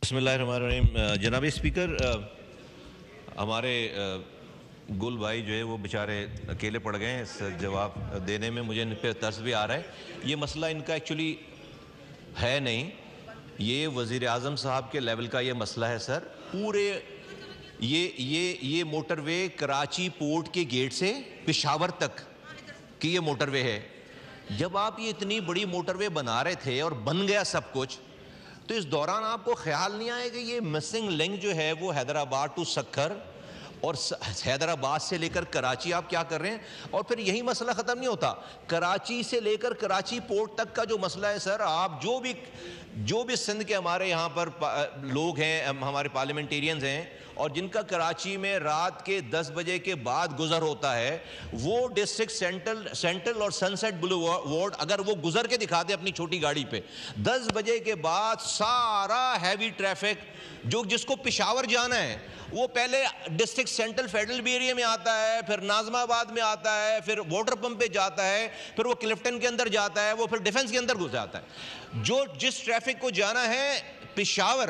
بسم اللہ الرحمن الرحیم. جناب اسپیکر، ہمارے گل بھائی جو ہے وہ بیچارے اکیلے پڑ گئے ہیں اس جواب دینے میں. مجھے ان پہ ترس بھی آ رہا ہے. یہ مسئلہ ان کا ایکچولی ہے نہیں، یہ وزیر اعظم صاحب کے لیول کا یہ مسئلہ ہے سر. پورے یہ موٹر وے کراچی پورٹ کے گیٹ سے پشاور تک کی یہ موٹر وے ہے. جب آپ یہ اتنی بڑی موٹر وے بنا رہے تھے اور بن گیا سب کچھ، تو اس دوران آپ کو خیال نہیں آئے کہ یہ مسنگ لنک جو ہے وہ حیدرآباد ٹو سکھر اور حیدرآباد سے لے کر کراچی آپ کیا کر رہے ہیں؟ اور پھر یہی مسئلہ ختم نہیں ہوتا. کراچی سے لے کر کراچی پورٹ تک کا جو مسئلہ ہے سر، آپ جو بھی سندھ کے ہمارے یہاں پر لوگ ہیں، ہمارے پارلیمنٹیرینز ہیں، اور جن کا کراچی میں رات کے 10 بجے کے بعد گزر ہوتا ہے، وہ ڈسٹرکٹ سینٹرل اور سن سیٹ بلو وارڈ اگر وہ گزر کے دکھاتے اپنی چھوٹی گاڑی پہ 10 بجے کے بعد، سارا ہیوی ٹریفک جس کو پشاور جانا ہے وہ پہلے ڈسٹرکٹ سینٹرل فیڈرل بھی ایریا میں آتا ہے، پھر ناظم آباد میں آتا ہے، پھر واٹر پمپ پہ جاتا ہے، پھر وہ کلفٹن کے اندر جاتا ہے، وہ پھر ڈیفنس کے اندر گھس جاتا ہے. جس ٹریفک کو جانا ہے پشاور،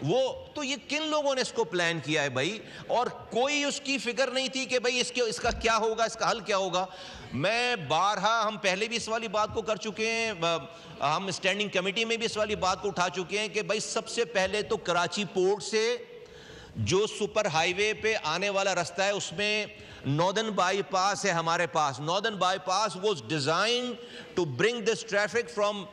وہ تو یہ کن لوگوں نے اس کو پلان کیا ہے بھائی؟ اور کوئی اس کی فکر نہیں تھی کہ بھائی اس کا کیا ہوگا، اس کا حل کیا ہوگا. میں بارہا، ہم پہلے بھی اس والی بات کو کر چکے ہیں، ہم اسٹینڈنگ کمیٹی میں بھی اس والی بات کو اٹھا چکے ہیں کہ بھائی سب سے پہلے تو کراچی پورٹ سے جو سپر ہائی وے پہ آنے والا رستہ ہے اس میں ناردرن بائی پاس ہے ہمارے پاس. Northern bypass was design to bring this traffic from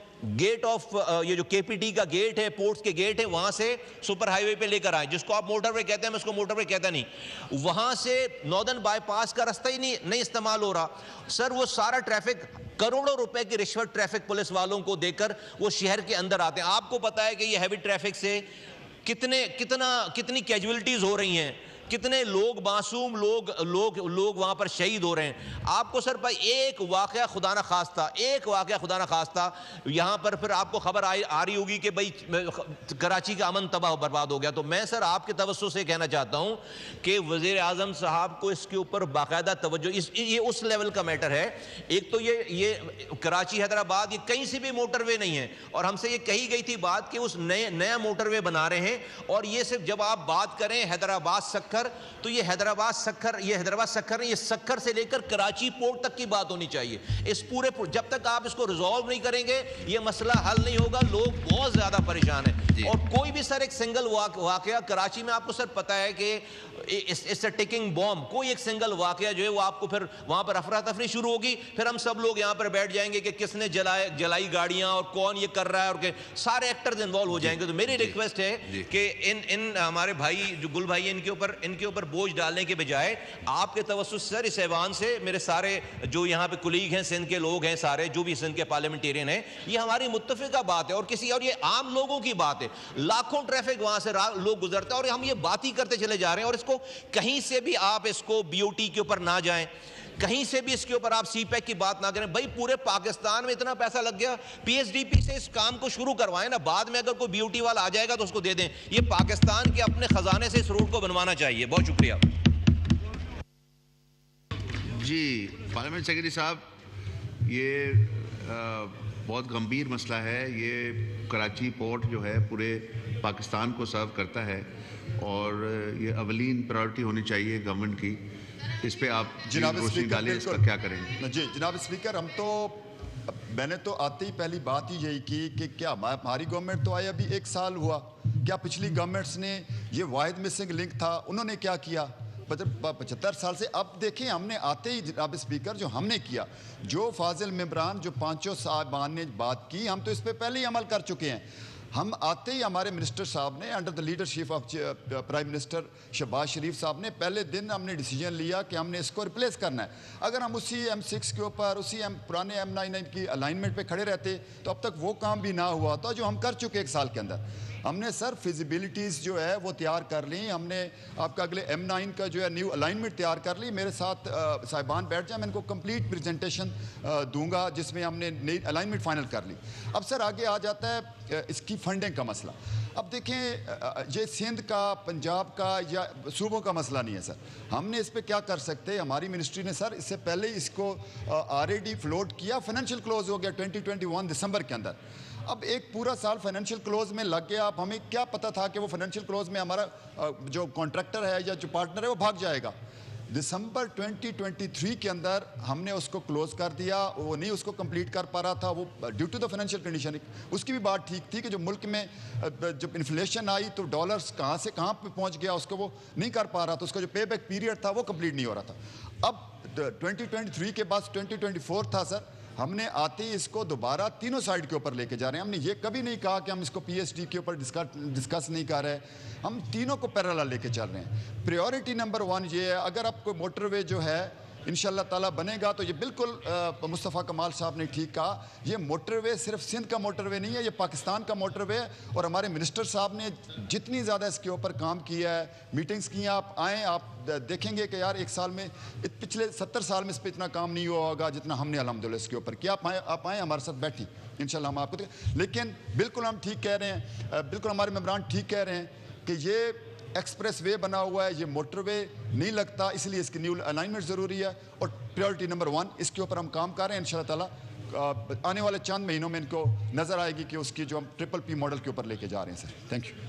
gate of یہ جو کے پی ٹی کا گیٹ ہے، پورٹس کے گیٹ ہے، وہاں سے سپر ہائی وے پہ لے کر آئیں، جس کو آپ موٹر وے کہتے ہیں، میں اس کو موٹر وے کہتا نہیں. وہاں سے ناردرن بائی پاس کا رستہ ہی نہیں استعمال ہو رہا سر. وہ سارا ٹریفک، کروڑوں روپے کی رشوت ٹریفک پولیس والوں کو دے کر وہ شہر کے اندر آتے ہیں. آپ کو پتا ہے کہ یہ ہیوی ٹریفک سے کتنی کیجولیٹیز ہو رہی ہیں، کتنے لوگ معصوم لوگ وہاں پر شہید ہو رہے ہیں. آپ کو سر بھائی ایک واقعہ خدا نہ خواستہ یہاں پر پھر آپ کو خبر آ رہی ہوگی کہ بھائی کراچی کا امن تباہ و برباد ہو گیا. تو میں سر آپ کے توسط سے کہنا چاہتا ہوں کہ وزیر اعظم صاحب کو اس کے اوپر باقاعدہ توجہ، یہ اس لیول کا میٹر ہے. ایک تو یہ کراچی حیدرآباد، یہ کہیں سے بھی موٹر وے نہیں ہے، اور ہم سے یہ کہی گئی تھی بات کہ اس نیا موٹر وے بنا رہے ہیں. اور یہ صرف جب آپ بات کریں حیدرآباد سکھر، تو یہ حیدرآباد سکھر نہیں، یہ سکھر سے لے کر کراچی پورٹ تک کی بات ہونی چاہیے. اس پورے جب تک آپ اس کو ریزالو نہیں کریں گے یہ مسئلہ حل نہیں ہوگا. لوگ بہت زیادہ پریشان ہیں. اور کوئی بھی سر ایک سنگل واقعہ کراچی میں، آپ کو سر پتا ہے کہ اس ٹکنگ بوم، کوئی ایک سنگل واقعہ جو ہے وہ آپ کو پھر وہاں پر افراتفری شروع ہوگی، پھر ہم سب لوگ یہاں پر بیٹھ جائیں گے کہ کس نے جلائی گاڑیاں اور کون یہ کر رہا ہے، اور سارے ایکٹرز انوالو ہو جائیں گے. تو میری ریکویسٹ ہے کہ ان ہمارے بھائی جو گل بھائی ان کے اوپر بوجھ ڈالنے کے بجائے آپ کے توسط سر اس ایوان سے میرے سارے جو یہاں پہ کلیگ ہیں، سندھ کے لوگ ہیں، سارے جو بھی سندھ کے پارلیمنٹیرین ہیں، یہ ہماری متفقہ بات ہے اور یہ عام لوگوں کی بات ہے. لاکھوں ٹریفک وہاں سے لوگ گزرتے ہیں اور ہم یہ بات ہی کرتے چلے جا رہے ہیں. اور اس کو کہیں سے بھی آپ اس کو بی او ٹی کے اوپر نہ جائیں، کہیں سے بھی اس کے اوپر آپ سی پیک کی بات نہ کریں. بھائی پورے پاکستان میں اتنا پیسہ لگ گیا، پی ایس ڈی پی سے اس کام کو شروع کروائیں نا. بعد میں اگر کوئی بی او ٹی والا آ جائے گا تو اس کو دے دیں. یہ پاکستان کے اپنے خزانے سے اس روڈ کو بنوانا چاہیے. بہت شکریہ. جی پارلیمنٹ سیکرٹری صاحب، یہ بہت گمبھیر مسئلہ ہے. یہ کراچی پورٹ جو ہے پورے پاکستان کو سرو کرتا ہے، اور یہ اولین پرائورٹی ہونی چاہیے گورنمنٹ کی. اس پہ آپ روشنی ڈالیں، اس پر کیا کریں گے؟ جی جناب اسپیکر، میں نے تو آتے ہی پہلی بات ہی یہی کی کہ کیا ہماری گورنمنٹ تو آئے ابھی 1 سال ہوا، کیا پچھلی گورنمنٹس نے یہ واحد مسنگ لنک تھا انہوں نے کیا کیا 75 سال سے؟ اب دیکھیں ہم نے آتے ہی جناب اسپیکر جو ہم نے کیا، جو فاضل ممبران جو 5 صاحبان نے بات کی، ہم تو اس پہ پہلے ہی عمل کر چکے ہیں. ہم آتے ہی ہمارے منسٹر صاحب نے under the leadership of prime minister Shehbaz Sharif صاحب نے پہلے دن ہم نے ڈیسیجن لیا کہ ہم نے اس کو ریپلیس کرنا ہے. اگر ہم اسی M6 کے اوپر اسی پرانے M99 کی الائنمنٹ پہ کھڑے رہتے تو اب تک وہ کام بھی نہ ہوا تھا جو ہم کر چکے 1 سال کے اندر. ہم نے سر فیزیبلٹیز جو ہے وہ تیار کر لی. ہم نے آپ کا اگلے M9 کا جو ہے نیو الائنمنٹ تیار کر لی. میرے ساتھ صاحبان بیٹھ جائیں، میں ان کو کمپلیٹ پریزنٹیشن دوں گا جس میں ہم نے نئی الائنمنٹ فائنل کر لی. اب سر آگے آ جاتا ہے اس کی فنڈنگ کا مسئلہ. اب دیکھیں یہ سندھ کا، پنجاب کا یا صوبوں کا مسئلہ نہیں ہے سر. ہم نے اس پہ کیا کر سکتے؟ ہماری منسٹری نے سر اس سے پہلے اس کو آر اے ڈی فلوٹ کیا، فائنینشیل کلوز ہو گیا 2021 دسمبر کے اندر. اب ایک پورا سال فائنینشیل کلوز میں لگ گیا. اب ہمیں کیا پتا تھا کہ وہ فائنینشیل کلوز میں ہمارا جو کانٹریکٹر ہے یا جو پارٹنر ہے وہ بھاگ جائے گا. دسمبر 2023 کے اندر ہم نے اس کو کلوز کر دیا. وہ نہیں اس کو کمپلیٹ کر پا رہا تھا, وہ due to the financial condition. اس کی بھی بات ٹھیک تھی کہ جو ملک میں جب انفلیشن آئی تو ڈالرز کہاں سے کہاں پہ پہنچ گیا, اس کو وہ نہیں کر پا رہا تھا. اس کا جو پے بیک پیریڈ تھا وہ کمپلیٹ نہیں ہو رہا تھا. اب 2023 کے بعد 2024 تھا سر, ہم نے آتے ہی اس کو دوبارہ تینوں سائڈ کے اوپر لے کے جا رہے ہیں. ہم نے یہ کبھی نہیں کہا کہ ہم اس کو پی ایس ڈی کے اوپر ڈسکس نہیں کر رہے, ہم تینوں کو پیرالل لے کے چل رہے ہیں. پریورٹی نمبر 1 یہ ہے, اگر آپ کو موٹر وے جو ہے انشاءاللہ تعالیٰ بنے گا تو یہ بالکل مصطفیٰ کمال صاحب نے ٹھیک کہا, یہ موٹر وے صرف سندھ کا موٹر وے نہیں ہے, یہ پاکستان کا موٹر وے ہے. اور ہمارے منسٹر صاحب نے جتنی زیادہ اس کے اوپر کام کیا ہے, میٹنگز کی ہیں, آپ آئیں آپ دیکھیں گے کہ یار ایک سال میں پچھلے 70 سال میں اس پہ اتنا کام نہیں ہوا ہوگا جتنا ہم نے الحمدللہ اس کے اوپر کیا. آپ آئیں ہمارے ساتھ بیٹھیں, انشاءاللہ ہم آپ کو لیکن بالکل ہم ٹھیک کہہ رہے ہیں, بالکل ہمارے ممبران ٹھیک کہہ رہے ہیں کہ یہ ایکسپریس وے بنا ہوا ہے, یہ موٹر وے نہیں لگتا, اس لیے اس کی نیو الائنمنٹ ضروری ہے. اور پریورٹی نمبر 1 اس کے اوپر ہم کام کر رہے ہیں. انشاءاللہ تعالیٰ آنے والے چند مہینوں میں ان کو نظر آئے گی کہ اس کی جو ہم ٹرپل پی ماڈل کے اوپر لے کے جا رہے ہیں سر. Thank you.